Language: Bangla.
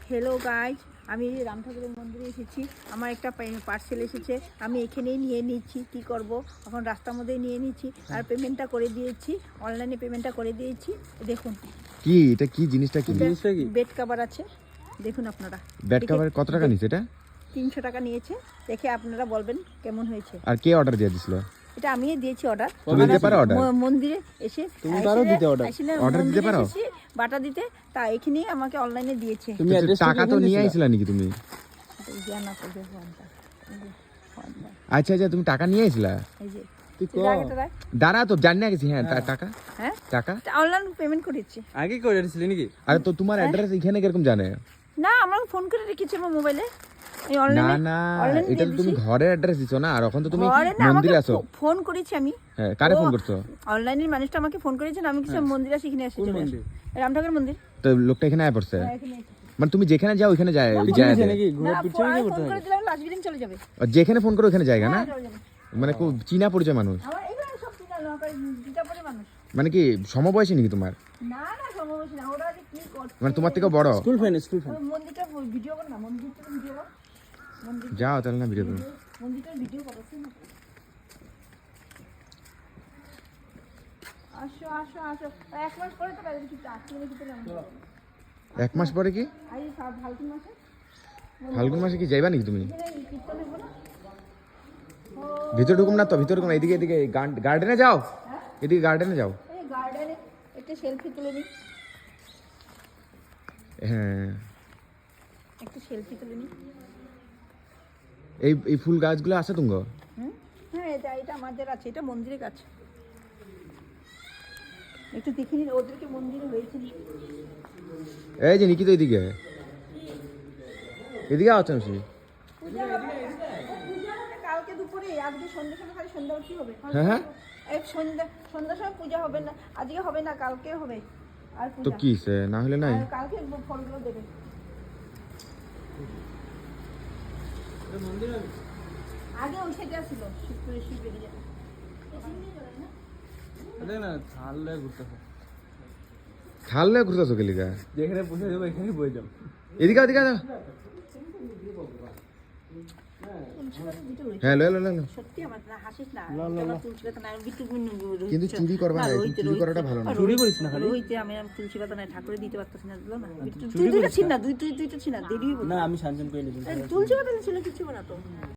হ্যালো গাইজ, আমি রাম ঠাকুরের মন্দিরে এসেছি। আমার একটা পার্সেল এসেছে, আমি এখানেই নিয়ে নিচ্ছি। কি করব, এখন রাস্তার মধ্যেই নিয়ে নিচ্ছি। আর পেমেন্টটা করে দিয়েছি, অনলাইনে পেমেন্টটা করে দিয়েছি। দেখুন কি এটা, কি জিনিসটা, কি জিনিসটা, কি বেড কভার আছে, দেখুন আপনারা। বেড কভার কত টাকা নিছে এটা? 300 টাকা নিয়েছে। দেখে আপনারা বলবেন কেমন হয়েছে। আর কে অর্ডার দিয়ে দিছিল? এটা আমিই দিয়েছি অর্ডার। তুমি দিতে পারো অর্ডার? মন্দিরে এসে তুমি পারো দিতে অর্ডার? অর্ডার দিতে পারো? বাটা দিতে, তা এখানেই আমাকে অনলাইনে দিয়েছে। তুমি টাকা তো নিয়ে আইছিলা নাকি তুমি? আচ্ছা আচ্ছা, তুমি টাকা নিয়ে আইছিলা? এই যে দাঁড়া তো জানি না গেছি। হ্যাঁ টাকা, হ্যাঁ টাকা অনলাইন পেমেন্ট করেছি। আগে করে দিছিলি নাকি? আরে তো তোমার অ্যাড্রেস এখানে কিরকম জানে? না, আমার ফোন করে রেখেছি আমার মোবাইলে। না না, এটা তো তুমি ঘরের অ্যাড্রেস দিছো না, আর এখন তো তুমি মন্দিরে আছো। ফোন করেছি আমি। হ্যাঁ, কারে ফোন করছো? অনলাইনের মানুষটা আমাকে ফোন করেছেন, আমি কিছু মন্দিরে আসি, এখানে এসে চলে আসি। রাম ঠাকুর মন্দির। তো লোকটা এখানে আয় পড়ছে, মানে তুমি যেখানে যাও ওখানে যায় নাকি ঘুরে পিছনে কি করতে ফোন করে দিলাম, লাস্ট দিন চলে যাবে। যেখানে ফোন করো ওখানে জায়গা না, মানে খুব চীনা পরিচয় মানুষ, আমার এগুলো সব চিনা লোক, দুটা পরে মানুষ। মানে কি সমবয়সী নাকি তোমার? না না, সমবয়সী না। ওরা যে কি করছে, মানে তোমার থেকে বড়? School friend, school friend. মন্দিরটা ভিডিও কর না, মন্দিরটা ভিডিও কর। মন্দির যাও তাহলে না, ভিডিও করো। মন্দিরটা ভিডিও করছে না। আসো আসো আসো, 1 মাস পরে তো কাজে কিছু আসছে না, কিছু না। 1 মাস পরে কি? আই ফাল্গুন মাসে। ফাল্গুন মাসে কি যাইবা নাকি তুমি? এখানে কীর্তন হইব না? ভিতরে ঢুকুম না তো, ভিতরে ঢুকুম না, এদিকে এদিকে গার্ডেনে যাও, এদিকে গার্ডেনে যাও। এই গার্ডেনে একটা সেলফি তুলে নিই, হ্যাঁ, একটা সেলফি তুলে নিই। এই ফুল গাছগুলো আছে তুঙ্গ? হ্যাঁ, এটা আমাদের আছে, এটা মন্দিরের কাছে। একটু দেখে নিন ওদেরকে মন্দিরে হয়েছে। এই যে নিকিত, এদিকে এদিকে আছো। কালকে দুপুরে, আজকে সন্ধ্যা সময়, খালি সন্ধ্যা কি হবে? হ্যাঁ হ্যাঁ, এই সন্ধ্যার সময় পূজা হবে না, আজকে হবে না, কালকে হবে। আর তো কি না হলে নাই? কালকে ফলগুলো দেবে। আগে ওই সাইডে ছিল, শিব বেরিয়ে যাবে। না ছাড়লে ঘুরতে হবে, খাললে ঘুরতেছো গেলিগা? যেখানে বসে যাবো এখানে বসে যাবো। এদিকে এদিকে দাও। হ্যাঁ, লো লো লো। সত্যি আমার না, হাসিস না। তুলসী পাতা নাই, কিন্তু চুরি করবা না, চুরি করাটা ভালো না। চুরি করিস না খালি। রোহিতে আমি তুলসী পাতা নাই, ঠাকুরে দিতে পারতেছি না, দিল না। দুইটা ছিন না, দুইটা ছিন না, দেরি হইব না, আমি সানজন করে নিব। তুলসী পাতা ছিল, কিছু না তো।